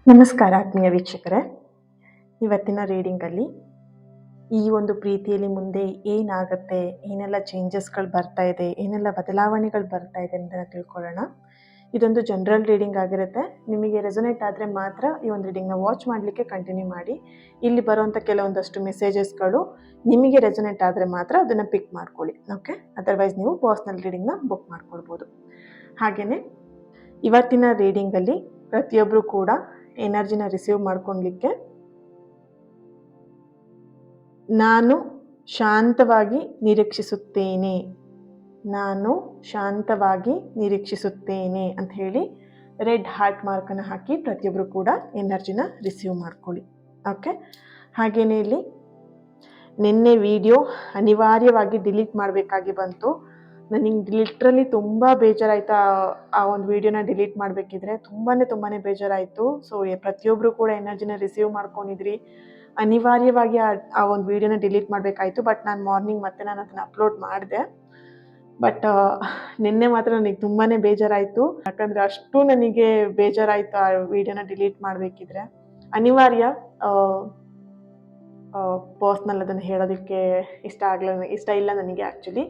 ನಮಸ್ಕಾರ ಆತ್ಮೀಯ ವೀಕ್ಷಕರೇ. ಇವತ್ತಿನ ರೀಡಿಂಗಲ್ಲಿ ಈ ಒಂದು ಪ್ರೀತಿಯಲ್ಲಿ ಮುಂದೆ ಏನಾಗುತ್ತೆ, ಏನೆಲ್ಲ ಚೇಂಜಸ್ಗಳು ಬರ್ತಾ ಇದೆ, ಏನೆಲ್ಲ ಬದಲಾವಣೆಗಳು ಬರ್ತಾ ಇದೆ ಅಂತ ತಿಳ್ಕೊಳ್ಳೋಣ. ಇದೊಂದು ಜನರಲ್ ರೀಡಿಂಗ್ ಆಗಿರುತ್ತೆ. ನಿಮಗೆ ರೆಸೊನೇಟ್ ಆದರೆ ಮಾತ್ರ ಈ ಒಂದು ರೀಡಿಂಗ್ನ ವಾಚ್ ಮಾಡಲಿಕ್ಕೆ ಕಂಟಿನ್ಯೂ ಮಾಡಿ. ಇಲ್ಲಿ ಬರುವಂಥ ಕೆಲವೊಂದಷ್ಟು ಮೆಸೇಜಸ್ಗಳು ನಿಮಗೆ ರೆಸೊನೇಟ್ ಆದರೆ ಮಾತ್ರ ಅದನ್ನು ಪಿಕ್ ಮಾಡ್ಕೊಳ್ಳಿ. ಓಕೆ, ಅದರ್ವೈಸ್ ನೀವು ಪರ್ಸ್ನಲ್ ರೀಡಿಂಗ್ನ ಬುಕ್ ಮಾಡ್ಕೊಳ್ಬೋದು. ಹಾಗೆಯೇ ಇವತ್ತಿನ ರೀಡಿಂಗಲ್ಲಿ ಪ್ರತಿಯೊಬ್ಬರು ಕೂಡ ಎನರ್ಜಿನ ರಿಸೀವ್ ಮಾಡ್ಕೊಳ್ಲಿಕ್ಕೆ ನಾನು ಶಾಂತವಾಗಿ ನಿರೀಕ್ಷಿಸುತ್ತೇನೆ, ನಾನು ಶಾಂತವಾಗಿ ನಿರೀಕ್ಷಿಸುತ್ತೇನೆ ಅಂತ ಹೇಳಿ ರೆಡ್ ಹಾರ್ಟ್ ಮಾರ್ಕನ್ನು ಹಾಕಿ ಪ್ರತಿಯೊಬ್ಬರು ಕೂಡ ಎನರ್ಜಿನ ರಿಸೀವ್ ಮಾಡ್ಕೊಳ್ಳಿ. ಓಕೆ, ಹಾಗೆಯೇ ಇಲ್ಲಿ ನಿನ್ನೆ ವಿಡಿಯೋ ಅನಿವಾರ್ಯವಾಗಿ ಡಿಲೀಟ್ ಮಾಡಬೇಕಾಗಿ ಬಂತು. ನನಗೆ ಲಿಟ್ರಲಿ ತುಂಬ ಬೇಜಾರಾಯಿತು. ಆ ಒಂದು ವಿಡಿಯೋನ ಡಿಲೀಟ್ ಮಾಡಬೇಕಿದ್ರೆ ತುಂಬಾ ಬೇಜಾರಾಯಿತು. ಸೊ ಪ್ರತಿಯೊಬ್ಬರು ಕೂಡ ಎನರ್ಜಿನ ರಿಸೀವ್ ಮಾಡ್ಕೊಂಡಿದ್ರಿ. ಅನಿವಾರ್ಯವಾಗಿ ಆ ಒಂದು ವಿಡಿಯೋನ ಡಿಲೀಟ್ ಮಾಡಬೇಕಾಯಿತು. ಬಟ್ ನಾನು ಮಾರ್ನಿಂಗ್ ಮತ್ತೆ ನಾನು ಅದನ್ನು ಅಪ್ಲೋಡ್ ಮಾಡಿದೆ. ಬಟ್ ನಿನ್ನೆ ಮಾತ್ರ ನನಗೆ ತುಂಬಾ ಬೇಜಾರಾಯಿತು. ಯಾಕಂದರೆ ಅಷ್ಟು ನನಗೆ ಬೇಜಾರಾಯಿತು ಆ ವಿಡಿಯೋನ ಡಿಲೀಟ್ ಮಾಡಬೇಕಿದ್ರೆ. ಅನಿವಾರ್ಯ, ಪರ್ಸ್ನಲ್ ಅದನ್ನು ಹೇಳೋದಕ್ಕೆ ಇಷ್ಟ ಇಲ್ಲ ನನಗೆ ಆ್ಯಕ್ಚುಲಿ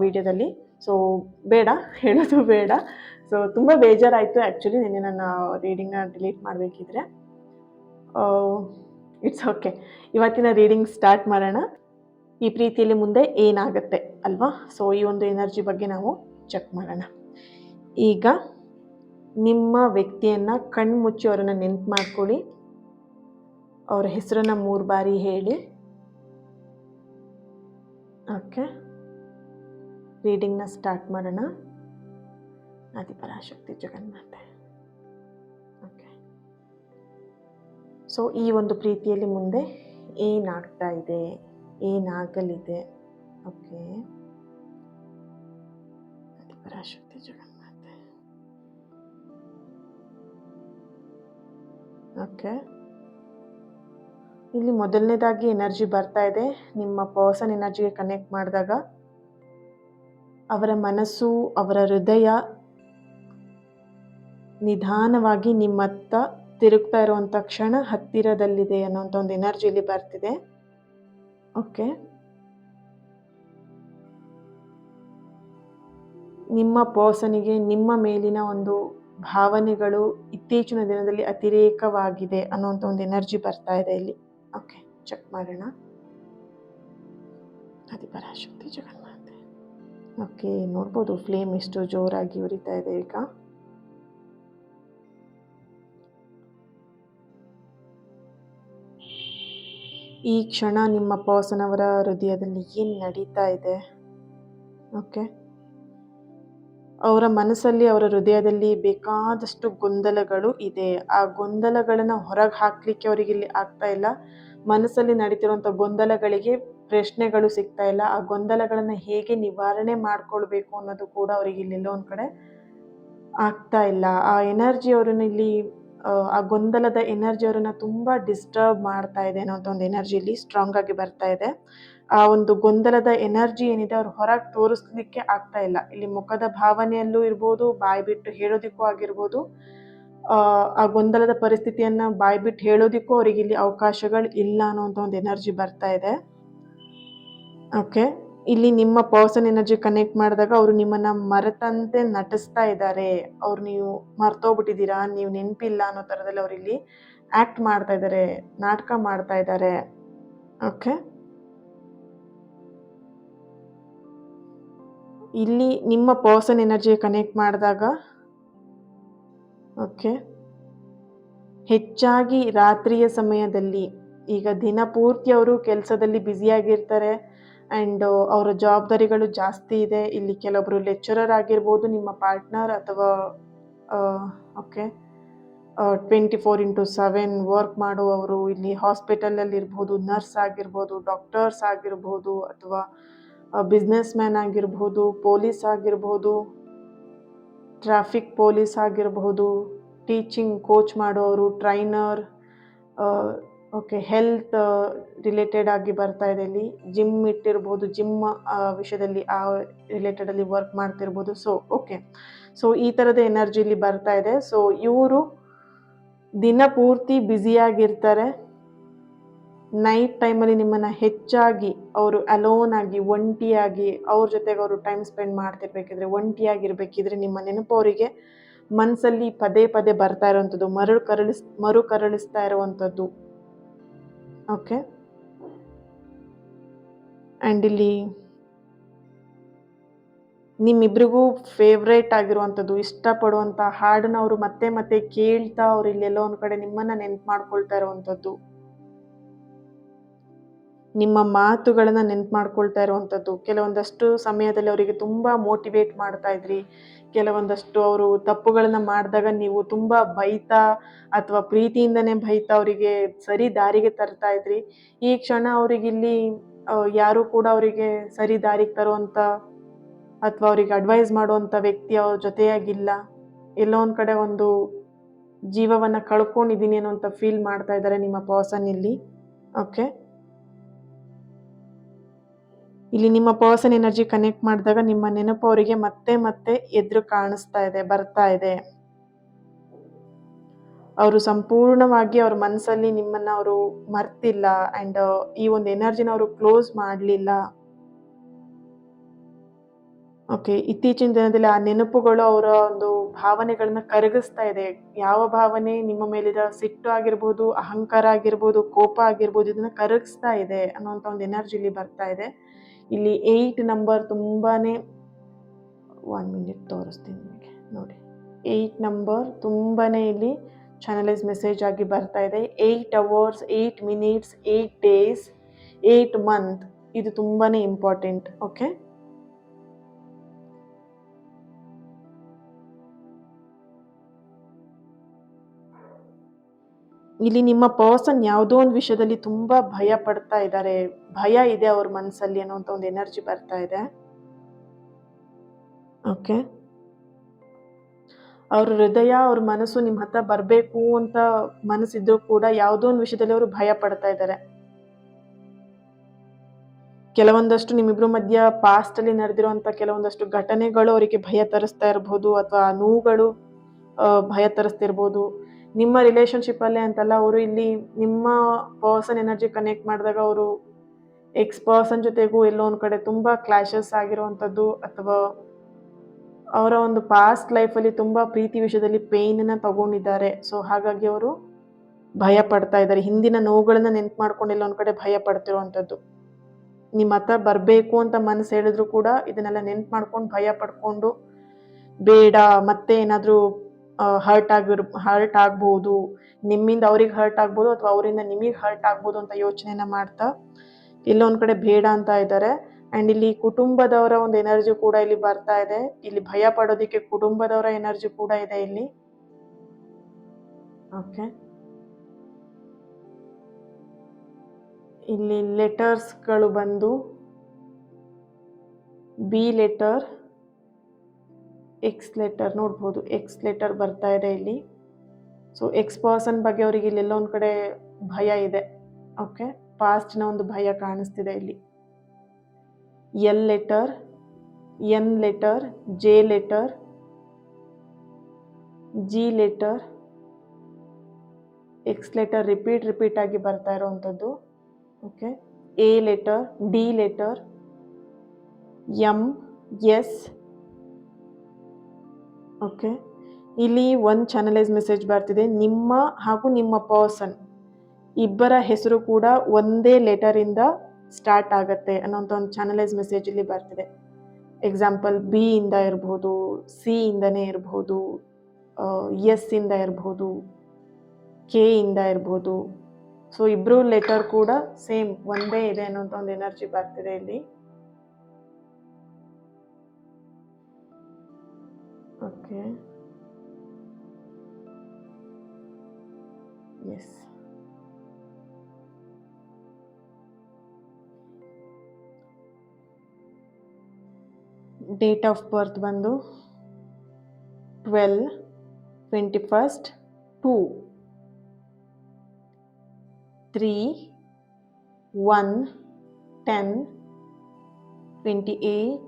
ವಿಡಿಯೋದಲ್ಲಿ. ಸೊ ಬೇಡ, ಹೇಳೋದು ಬೇಡ. ಸೊ ತುಂಬ ಬೇಜಾರಾಯಿತು ಆ್ಯಕ್ಚುಲಿ ನಿನ್ನೆ ನನ್ನ ರೀಡಿಂಗ್ನ ಡಿಲೀಟ್ ಮಾಡಬೇಕಿದ್ರೆ. ಇಟ್ಸ್ ಓಕೆ, ಇವತ್ತಿನ ರೀಡಿಂಗ್ ಸ್ಟಾರ್ಟ್ ಮಾಡೋಣ. ಈ ಪ್ರೀತಿಯಲ್ಲಿ ಮುಂದೆ ಏನಾಗುತ್ತೆ ಅಲ್ವಾ? ಸೊ ಈ ಒಂದು ಎನರ್ಜಿ ಬಗ್ಗೆ ನಾವು ಚೆಕ್ ಮಾಡೋಣ. ಈಗ ನಿಮ್ಮ ವ್ಯಕ್ತಿಯನ್ನು ಕಣ್ಣು ಮುಚ್ಚಿ ಅವರನ್ನು ನೆನ್ಪು ಮಾಡ್ಕೊಳ್ಳಿ. ಅವರ ಹೆಸರನ್ನು 3 ಬಾರಿ ಹೇಳಿ. ಓಕೆ, ರೀಡಿಂಗ್ನ ಸ್ಟಾರ್ಟ್ ಮಾಡೋಣ. ಆದಿಪರಾಶಕ್ತಿ ಜಗನ್ಮಾತೆ. ಓಕೆ, ಸೊ ಈ ಒಂದು ಪ್ರೀತಿಯಲ್ಲಿ ಮುಂದೆ ಏನಾಗ್ತಾ ಇದೆ, ಏನಾಗಲಿದೆ? ಓಕೆ, ಆದಿಪರಾಶಕ್ತಿ ಜಗನ್ಮಾತೆ. ಓಕೆ, ಇಲ್ಲಿ ಮೊದಲನೇದಾಗಿ ಎನರ್ಜಿ ಬರ್ತಾ ಇದೆ. ನಿಮ್ಮ ಪರ್ಸನ್ ಎನರ್ಜಿಗೆ ಕನೆಕ್ಟ್ ಮಾಡಿದಾಗ ಅವರ ಮನಸ್ಸು, ಅವರ ಹೃದಯ ನಿಧಾನವಾಗಿ ನಿಮ್ಮತ್ತ ತಿರುಗ್ತಾ ಇರುವಂಥ ಕ್ಷಣ ಹತ್ತಿರದಲ್ಲಿದೆ ಅನ್ನೋಂಥ ಒಂದು ಎನರ್ಜಿ ಇಲ್ಲಿ ಬರ್ತಿದೆ. ಓಕೆ, ನಿಮ್ಮ ಪರ್ಸನಿಗೆ ನಿಮ್ಮ ಮೇಲಿನ ಒಂದು ಭಾವನೆಗಳು ಇತ್ತೀಚಿನ ದಿನದಲ್ಲಿ ಅತಿರೇಕವಾಗಿದೆ ಅನ್ನೋಂಥ ಒಂದು ಎನರ್ಜಿ ಬರ್ತಾ ಇದೆ ಇಲ್ಲಿ. ಓಕೆ, ಚೆಕ್ ಮಾಡೋಣ. ಆದಿಪರಾಶಕ್ತಿ ಜಗನ್ಮಾತೆ. ಓಕೆ, ನೋಡ್ಬೋದು ಫ್ಲೇಮ್ ಎಷ್ಟು ಜೋರಾಗಿ ಉರಿತಾ ಇದೆ ಈಗ. ಈ ಕ್ಷಣ ನಿಮ್ಮ ಪರ್ಸನ್ ಅವರ ಹೃದಯದಲ್ಲಿ ಏನು ನಡೀತಾ ಇದೆ? ಓಕೆ, ಅವರ ಮನಸ್ಸಲ್ಲಿ, ಅವರ ಹೃದಯದಲ್ಲಿ ಬೇಕಾದಷ್ಟು ಗೊಂದಲಗಳು ಇದೆ. ಆ ಗೊಂದಲಗಳನ್ನು ಹೊರಗೆ ಹಾಕಲಿಕ್ಕೆ ಅವರಿಗೆ ಇಲ್ಲಿ ಆಗ್ತಾ ಇಲ್ಲ. ಮನಸ್ಸಲ್ಲಿ ನಡೀತಿರುವಂಥ ಗೊಂದಲಗಳಿಗೆ ಪ್ರಶ್ನೆಗಳು ಸಿಗ್ತಾ ಇಲ್ಲ. ಆ ಗೊಂದಲಗಳನ್ನು ಹೇಗೆ ನಿವಾರಣೆ ಮಾಡ್ಕೊಳ್ಬೇಕು ಅನ್ನೋದು ಕೂಡ ಅವರಿಗೆ ಇಲ್ಲೆಲ್ಲೋ ಒಂದು ಕಡೆ ಆಗ್ತಾ ಇಲ್ಲ. ಆ ಎನರ್ಜಿ ಅವರನ್ನು ಇಲ್ಲಿ, ಆ ಗೊಂದಲದ ಎನರ್ಜಿ ಅವರನ್ನು ತುಂಬ ಡಿಸ್ಟರ್ಬ್ ಮಾಡ್ತಾ ಇದೆ ಅನ್ನೋಂಥ ಒಂದು ಎನರ್ಜಿ ಇಲ್ಲಿ ಸ್ಟ್ರಾಂಗ್ ಆಗಿ ಬರ್ತಾ ಇದೆ. ಆ ಒಂದು ಗೊಂದಲದ ಎನರ್ಜಿ ಏನಿದೆ ಅವ್ರು ಹೊರಗೆ ತೋರಿಸ್ಲಿಕ್ಕೆ ಆಗ್ತಾ ಇಲ್ಲ. ಇಲ್ಲಿ ಮುಖದ ಭಾವನೆಯಲ್ಲೂ ಇರ್ಬೋದು, ಬಾಯಿ ಬಿಟ್ಟು ಹೇಳೋದಕ್ಕೂ ಆಗಿರ್ಬೋದು. ಆ ಗೊಂದಲದ ಪರಿಸ್ಥಿತಿಯನ್ನು ಬಾಯಿ ಬಿಟ್ಟು ಹೇಳೋದಕ್ಕೂ ಅವರಿಗೆ ಇಲ್ಲಿ ಅವಕಾಶಗಳು ಇಲ್ಲ ಅನ್ನೋಂಥ ಒಂದು ಎನರ್ಜಿ ಬರ್ತಾ ಇದೆ. ಓಕೆ, ಇಲ್ಲಿ ನಿಮ್ಮ ಪರ್ಸನ್ ಎನರ್ಜಿ ಕನೆಕ್ಟ್ ಮಾಡಿದಾಗ ಅವರು ನಿಮ್ಮನ್ನು ಮರೆತಂತೆ ನಟಿಸ್ತಾ ಇದ್ದಾರೆ. ಅವ್ರು ನೀವು ಮರ್ತೋಗ್ಬಿಟ್ಟಿದ್ದೀರಾ, ನೀವು ನೆನಪಿಲ್ಲ ಅನ್ನೋ ಥರದಲ್ಲಿ ಅವರು ಇಲ್ಲಿ ಆ್ಯಕ್ಟ್ ಮಾಡ್ತಾ ಇದ್ದಾರೆ, ನಾಟಕ ಮಾಡ್ತಾ ಇದ್ದಾರೆ. ಓಕೆ, ಇಲ್ಲಿ ನಿಮ್ಮ ಪರ್ಸನ್ ಎನರ್ಜಿ ಕನೆಕ್ಟ್ ಮಾಡಿದಾಗ ಓಕೆ, ಹೆಚ್ಚಾಗಿ ರಾತ್ರಿಯ ಸಮಯದಲ್ಲಿ, ಈಗ ದಿನ ಪೂರ್ತಿ ಅವರು ಕೆಲಸದಲ್ಲಿ ಬ್ಯುಸಿಯಾಗಿರ್ತಾರೆ ಆ್ಯಂಡ್ ಅವರ ಜವಾಬ್ದಾರಿಗಳು ಜಾಸ್ತಿ ಇದೆ. ಇಲ್ಲಿ ಕೆಲವೊಬ್ಬರು ಲೆಕ್ಚರರ್ ಆಗಿರ್ಬೋದು, ನಿಮ್ಮ ಪಾರ್ಟ್ನರ್, ಅಥವಾ ಓಕೆ 24/7 ವರ್ಕ್ ಮಾಡುವವರು. ಇಲ್ಲಿ ಹಾಸ್ಪಿಟಲಲ್ಲಿ ಇರ್ಬೋದು, ನರ್ಸ್ ಆಗಿರ್ಬೋದು, ಡಾಕ್ಟರ್ಸ್ ಆಗಿರ್ಬೋದು, ಅಥವಾ ಬಿಸ್ನೆಸ್ ಮ್ಯಾನ್ ಆಗಿರ್ಬೋದು, ಪೊಲೀಸ್ ಆಗಿರ್ಬೋದು, ಟ್ರಾಫಿಕ್ ಪೊಲೀಸ್ ಆಗಿರಬಹುದು, ಟೀಚಿಂಗ್ ಕೋಚ್ ಮಾಡೋರು, ಟ್ರೈನರ್. ಓಕೆ, ಹೆಲ್ತ್ ರಿಲೇಟೆಡ್ ಆಗಿ ಬರ್ತಾ ಇದೆ ಇಲ್ಲಿ. ಜಿಮ್ ಇಟ್ಟಿರ್ಬೋದು, ಜಿಮ್ ವಿಷಯದಲ್ಲಿ ಆ ರಿಲೇಟೆಡಲ್ಲಿ ವರ್ಕ್ ಮಾಡ್ತಿರ್ಬೋದು. ಸೊ ಓಕೆ, ಸೊ ಈ ಥರದ ಎನರ್ಜಿ ಇಲ್ಲಿ ಬರ್ತಾ ಇದೆ. ಸೊ ಇವರು ದಿನ ಪೂರ್ತಿ ಬ್ಯುಸಿಯಾಗಿರ್ತಾರೆ. ನೈಟ್ ಟೈಮಲ್ಲಿ ನಿಮ್ಮನ್ನು ಹೆಚ್ಚಾಗಿ ಅವರು ಅಲೋನ್ ಆಗಿ, ಒಂಟಿಯಾಗಿ ಅವ್ರ ಜೊತೆಗೆ ಅವರು ಟೈಮ್ ಸ್ಪೆಂಡ್ ಮಾಡ್ತಿರ್ಬೇಕಿದ್ರೆ, ಒಂಟಿಯಾಗಿರ್ಬೇಕಿದ್ರೆ ನಿಮ್ಮ ನೆನಪು ಅವರಿಗೆ ಮನಸ್ಸಲ್ಲಿ ಪದೇ ಪದೇ ಬರ್ತಾ ಇರುವಂಥದ್ದು, ಮರುಕರಳಿಸ್ತಾ ಇರುವಂಥದ್ದು. ಓಕೆ. ಆ್ಯಂಡ್ ಇಲ್ಲಿ ನಿಮ್ಮಿಬ್ರಿಗೂ ಫೇವ್ರೇಟ್ ಆಗಿರುವಂಥದ್ದು, ಇಷ್ಟಪಡುವಂಥ ಹಾಡನ್ನ ಅವರು ಮತ್ತೆ ಮತ್ತೆ ಕೇಳ್ತಾ ಅವ್ರು ಇಲ್ಲೆಲ್ಲೋ ಒಂದು ಕಡೆ ನಿಮ್ಮನ್ನು ನೆನಪು ಮಾಡ್ಕೊಳ್ತಾ ಇರುವಂಥದ್ದು, ನಿಮ್ಮ ಮಾತುಗಳನ್ನು ನೆನಪು ಮಾಡ್ಕೊಳ್ತಾ ಇರುವಂಥದ್ದು. ಕೆಲವೊಂದಷ್ಟು ಸಮಯದಲ್ಲಿ ಅವರಿಗೆ ತುಂಬ ಮೋಟಿವೇಟ್ ಮಾಡ್ತಾ ಇದ್ರಿ, ಕೆಲವೊಂದಷ್ಟು ಅವರು ತಪ್ಪುಗಳನ್ನ ಮಾಡಿದಾಗ ನೀವು ತುಂಬ ಬೈತಾ ಅಥವಾ ಪ್ರೀತಿಯಿಂದನೇ ಬೈತಾ ಅವರಿಗೆ ಸರಿ ದಾರಿಗೆ ತರ್ತಾ ಇದ್ರಿ. ಈ ಕ್ಷಣ ಅವರಿಗಿಲ್ಲಿ ಯಾರೂ ಕೂಡ ಅವರಿಗೆ ಸರಿ ದಾರಿಗೆ ತರುವಂಥ ಅಥವಾ ಅವರಿಗೆ ಅಡ್ವೈಸ್ ಮಾಡುವಂಥ ವ್ಯಕ್ತಿ ಅವ್ರ ಜೊತೆಯಾಗಿಲ್ಲ. ಎಲ್ಲೋ ಒಂದು ಕಡೆ ಒಂದು ಜೀವವನ್ನು ಕಳ್ಕೊಂಡಿದ್ದೀನಿ ಅನ್ನೋಂಥ ಫೀಲ್ ಮಾಡ್ತಾ ಇದ್ದಾರೆ ನಿಮ್ಮ ಪರ್ಸನ್ ಇಲ್ಲಿ. ಓಕೆ. ಇಲ್ಲಿ ನಿಮ್ಮ ಪರ್ಸನ್ ಎನರ್ಜಿ ಕನೆಕ್ಟ್ ಮಾಡಿದಾಗ ನಿಮ್ಮ ನೆನಪು ಅವರಿಗೆ ಮತ್ತೆ ಮತ್ತೆ ಎದುರು ಕಾಣಿಸ್ತಾ ಇದೆ, ಬರ್ತಾ ಇದೆ. ಅವರು ಸಂಪೂರ್ಣವಾಗಿ ಅವ್ರ ಮನಸ್ಸಲ್ಲಿ ನಿಮ್ಮನ್ನು ಅವರು ಮರ್ತಿಲ್ಲ ಆ್ಯಂಡ್ ಈ ಒಂದು ಎನರ್ಜಿನ ಅವರು ಕ್ಲೋಸ್ ಮಾಡಲಿಲ್ಲ. ಓಕೆ. ಇತ್ತೀಚಿನ ದಿನದಲ್ಲಿ ಆ ನೆನಪುಗಳು ಅವರ ಒಂದು ಭಾವನೆಗಳನ್ನ ಕರಗಿಸ್ತಾ ಇದೆ. ಯಾವ ಭಾವನೆ ನಿಮ್ಮ ಮೇಲಿರೋ ಸಿಟ್ಟು ಆಗಿರ್ಬೋದು, ಅಹಂಕಾರ ಆಗಿರ್ಬೋದು, ಕೋಪ ಆಗಿರ್ಬೋದು, ಇದನ್ನ ಕರಗಿಸ್ತಾ ಇದೆ ಅನ್ನೋಂಥ ಒಂದು ಎನರ್ಜಿ ಇಲ್ಲಿ ಬರ್ತಾ ಇದೆ. ಇಲ್ಲಿ 8 ನಂಬರ್ ತುಂಬಾನೇ 1 ಮಿನಿಟ್ ತೋರಿಸ್ತೀನಿ ನಿಮಗೆ ನೋಡಿ. 8 ನಂಬರ್ ತುಂಬಾನೇ ಇಲ್ಲಿ ಚಾನಲೈಸ್ ಮೆಸೇಜ್ ಆಗಿ ಬರ್ತಾ ಇದೆ. 8 ಅವರ್ಸ್, 8 ಮಿನಿಟ್ಸ್, 8 ಡೇಸ್, 8 ಮಂತ್, ಇದು ತುಂಬಾನೇ ಇಂಪಾರ್ಟೆಂಟ್. ಓಕೆ. ಇಲ್ಲಿ ನಿಮ್ಮ ಪರ್ಸನ್ ಯಾವುದೋ ಒಂದು ವಿಷಯದಲ್ಲಿ ತುಂಬಾ ಭಯ ಪಡ್ತಾ ಇದ್ದಾರೆ, ಭಯ ಇದೆ ಅವ್ರ ಮನಸ್ಸಲ್ಲಿ ಅನ್ನೋಂಥ ಒಂದು ಎನರ್ಜಿ ಬರ್ತಾ ಇದೆ. ಓಕೆ. ಅವ್ರ ಹೃದಯ, ಅವ್ರ ಮನಸ್ಸು ನಿಮ್ಮ ಹತ್ರ ಬರಬೇಕು ಅಂತ ಮನಸ್ಸಿದ್ರು ಕೂಡ ಯಾವುದೋ ಒಂದು ವಿಷಯದಲ್ಲಿ ಅವರು ಭಯ ಪಡ್ತಾ ಇದ್ದಾರೆ. ಕೆಲವೊಂದಷ್ಟು ನಿಮ್ಮಿಬ್ರು ಮಧ್ಯ ಪಾಸ್ಟ್ ಅಲ್ಲಿ ನಡೆದಿರುವಂತ ಕೆಲವೊಂದಷ್ಟು ಘಟನೆಗಳು ಅವರಿಗೆ ಭಯ ತರಿಸ್ತಾ ಇರಬಹುದು, ಅಥವಾ ನೋವುಗಳು ಭಯ ತರಿಸ್ತಿರ್ಬೋದು. ನಿಮ್ಮ ರಿಲೇಶನ್ಶಿಪ್ ಅಲ್ಲೇ ಅಂತಲ್ಲ, ಅವರು ಇಲ್ಲಿ ನಿಮ್ಮ ಪರ್ಸನ್ ಎನರ್ಜಿ ಕನೆಕ್ಟ್ ಮಾಡಿದಾಗ ಅವರು ಎಕ್ಸ್ ಪರ್ಸನ್ ಜೊತೆಗೂ ಎಲ್ಲೋ ಒಂದು ಕಡೆ ತುಂಬ ಕ್ಲಾಶಸ್ ಆಗಿರುವಂಥದ್ದು, ಅಥವಾ ಅವರ ಒಂದು ಪಾಸ್ಟ್ ಲೈಫಲ್ಲಿ ತುಂಬ ಪ್ರೀತಿ ವಿಷಯದಲ್ಲಿ ಪೇಯ್ನನ್ನು ತಗೊಂಡಿದ್ದಾರೆ. ಸೊ ಹಾಗಾಗಿ ಅವರು ಭಯ ಪಡ್ತಾ ಇದ್ದಾರೆ, ಹಿಂದಿನ ನೋವುಗಳನ್ನ ನೆನ್ಪು ಮಾಡ್ಕೊಂಡು ಎಲ್ಲೋ ಒಂದು ಕಡೆ ಭಯ ಪಡ್ತಿರುವಂಥದ್ದು. ನಿಮ್ಮ ಹತ್ರ ಬರಬೇಕು ಅಂತ ಮನಸ್ಸು ಹೇಳಿದ್ರು ಕೂಡ ಇದನ್ನೆಲ್ಲ ನೆನ್ಪು ಮಾಡ್ಕೊಂಡು ಭಯ ಪಡ್ಕೊಂಡು ಬೇಡ, ಮತ್ತೆ ಏನಾದರೂ ಹರ್ಟ್ ಆಗ್ಬೋದು, ನಿಮ್ಮಿಂದ ಅವ್ರಿಗೆ ಹರ್ಟ್ ಆಗ್ಬೋದು ಅಥವಾ ಅವರಿಂದ ನಿಮಗೆ ಹರ್ಟ್ ಆಗ್ಬೋದು ಅಂತ ಯೋಚನೆನ ಮಾಡ್ತಾ ಎಲ್ಲೋ ಒಂದು ಕಡೆ ಬೇಡ ಅಂತ ಇದ್ದಾರೆ. ಆ್ಯಂಡ್ ಇಲ್ಲಿ ಕುಟುಂಬದವರ ಒಂದು ಎನರ್ಜಿ ಕೂಡ ಇಲ್ಲಿ ಬರ್ತಾ ಇದೆ. ಇಲ್ಲಿ ಭಯ ಪಡೋದಕ್ಕೆ ಕುಟುಂಬದವರ ಎನರ್ಜಿ ಕೂಡ ಇದೆ ಇಲ್ಲಿ. ಓಕೆ. ಇಲ್ಲಿ ಲೆಟರ್ಸ್ಗಳು ಬಂದು ಬಿ ಲೆಟರ್, ಎಕ್ಸ್ ಲೆಟರ್ ನೋಡ್ಬೋದು, ಎಕ್ಸ್ ಲೆಟರ್ ಬರ್ತಾ ಇದೆ ಇಲ್ಲಿ. ಸೊ ಎಕ್ಸ್ ಪರ್ಸನ್ ಬಗ್ಗೆ ಅವರಿಗೆ ಇಲ್ಲೆಲ್ಲ ಒಂದು ಕಡೆ ಭಯ ಇದೆ. ಓಕೆ. ಪಾಸ್ಟ್ನ ಒಂದು ಭಯ ಕಾಣಿಸ್ತಿದೆ ಇಲ್ಲಿ. L letter, N letter, J letter, G letter, X letter repeat ಆಗಿ ಬರ್ತಾ ಇರೋವಂಥದ್ದು. Okay. A letter, D letter, M, S. Okay. ಇಲ್ಲಿ ಒಂದು ಚಾನಲೈಸ್ ಮೆಸೇಜ್ ಬರ್ತಿದೆ, ನಿಮ್ಮ ಹಾಗೂ ನಿಮ್ಮ ಪರ್ಸನ್ ಇಬ್ಬರ ಹೆಸರು ಕೂಡ ಒಂದೇ ಲೆಟರಿಂದ ಸ್ಟಾರ್ಟ್ ಆಗುತ್ತೆ ಅನ್ನೋಂಥ ಒಂದು ಚಾನಲೈಸ್ ಮೆಸೇಜ್ ಇಲ್ಲಿ ಬರ್ತಿದೆ. ಎಕ್ಸಾಂಪಲ್ ಬಿ ಇಂದ ಇರ್ಬೋದು, ಸಿ ಇಂದನೇ ಇರ್ಬೋದು, ಎಸ್ ಇಂದ ಇರ್ಬೋದು, ಕೆ ಇಂದ ಇರ್ಬೋದು. ಸೊ ಇಬ್ಬರು ಲೆಟರ್ ಕೂಡ ಸೇಮ್ ಒಂದೇ ಇದೆ ಅನ್ನೋಂಥ ಒಂದು ಎನರ್ಜಿ ಬರ್ತಿದೆ ಇಲ್ಲಿ. Okay. Yes. Date of birth ಬಂದು 12/21/2, 3/1/10/28,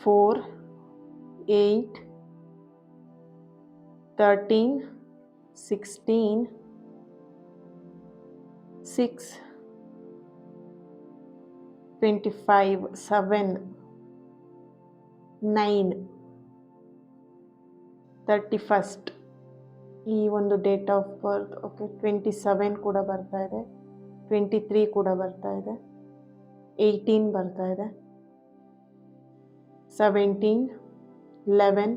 4/8/13, 16, 6, 25, 7, 9, 31st ಈ ಒಂದು ಡೇಟ್ ಆಫ್ ಬರ್ತ್. ಓಕೆ, 27 ಕೂಡ ಬರ್ತಾ ಇದೆ, 23 ಕೂಡ ಬರ್ತಾ ಇದೆ, 18 ಬರ್ತಾ ಇದೆ, 17, 11.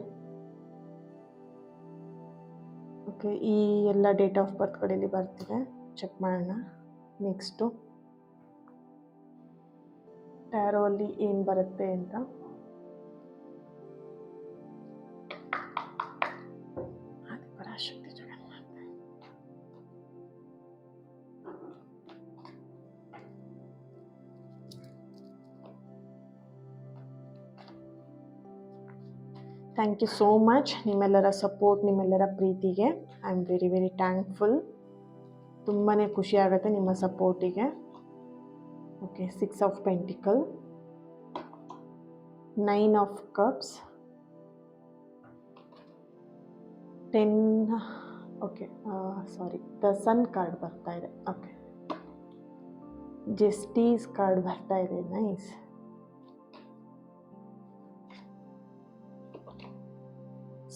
ಓಕೆ, ಈ ಎಲ್ಲ ಡೇಟ್ ಆಫ್ ಬರ್ತ್ ಕಡೆಯಲ್ಲಿ ಬರ್ತಿದೆ. ಚೆಕ್ ಮಾಡೋಣ. ನೆಕ್ಸ್ಟು ಟ್ಯಾರೋ ಅಲ್ಲಿ ಏನು ಬರುತ್ತೆ ಅಂತ. Parashakti Jaganmathe. Thank you so much ನಿಮ್ಮೆಲ್ಲರ ಸಪೋರ್ಟ್, ನಿಮ್ಮೆಲ್ಲರ ಪ್ರೀತಿಗೆ. I am very very thankful. ತುಂಬಾ ಖುಷಿ ಆಗುತ್ತೆ ನಿಮ್ಮ ಸಪೋರ್ಟಿಗೆ. Okay, 6 of pentacles, 9 of cups, 10. Okay, sorry, the sun card ಬರ್ತಾ ಇದೆ. ಓಕೆ, ಜಸ್ಟಿಸ್ ಕಾರ್ಡ್ ಬರ್ತಾ ಇದೆ. Nice.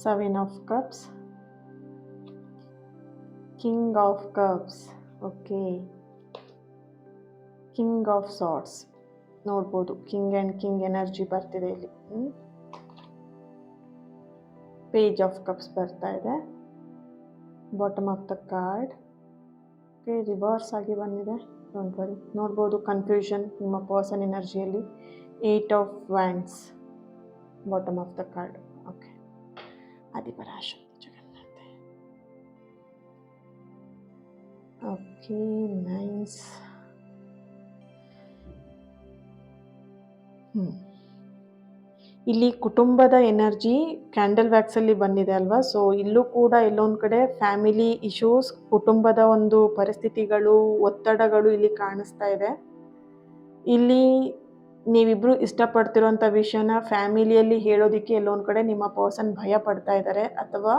Seven of Cups, King of Cups. Okay, king of swords ನೋಡ್ಬೋದು. ಕಿಂಗ್ ಆ್ಯಂಡ್ ಕಿಂಗ್ ಎನರ್ಜಿ ಬರ್ತಿದೆ ಇಲ್ಲಿ. ಪೇಜ್ ಆಫ್ ಕಪ್ಸ್ ಬರ್ತಾ ಇದೆ. Bottom of the card. Okay, reverse ಆಗಿ ಬಂದಿದೆ. Don't worry. ನೋಡ್ಬೋದು ಕನ್ಫ್ಯೂಷನ್ ನಿಮ್ಮ ಪರ್ಸನ್ ಎನರ್ಜಿಯಲ್ಲಿ. 8 of wands, bottom of the card. Okay, Adiparashakti Jaganmathe. Okay, nice. ಇಲ್ಲಿ ಕುಟುಂಬದ ಎನರ್ಜಿ ಕ್ಯಾಂಡಲ್ ವ್ಯಾಕ್ಸಲ್ಲಿ ಬಂದಿದೆ ಅಲ್ವಾ. ಸೊ ಇಲ್ಲೂ ಕೂಡ ಎಲ್ಲೊಂದು ಕಡೆ ಫ್ಯಾಮಿಲಿ ಇಶ್ಯೂಸ್, ಕುಟುಂಬದ ಒಂದು ಪರಿಸ್ಥಿತಿಗಳು, ಒತ್ತಡಗಳು ಇಲ್ಲಿ ಕಾಣಿಸ್ತಾ ಇದೆ. ಇಲ್ಲಿ ನೀವಿಬ್ರು ಇಷ್ಟಪಡ್ತಿರೋಂಥ ವಿಷಯನ ಫ್ಯಾಮಿಲಿಯಲ್ಲಿ ಹೇಳೋದಕ್ಕೆ ಎಲ್ಲೊಂದು ಕಡೆ ನಿಮ್ಮ ಪರ್ಸನ್ ಭಯ ಪಡ್ತಾ ಇದ್ದಾರೆ, ಅಥವಾ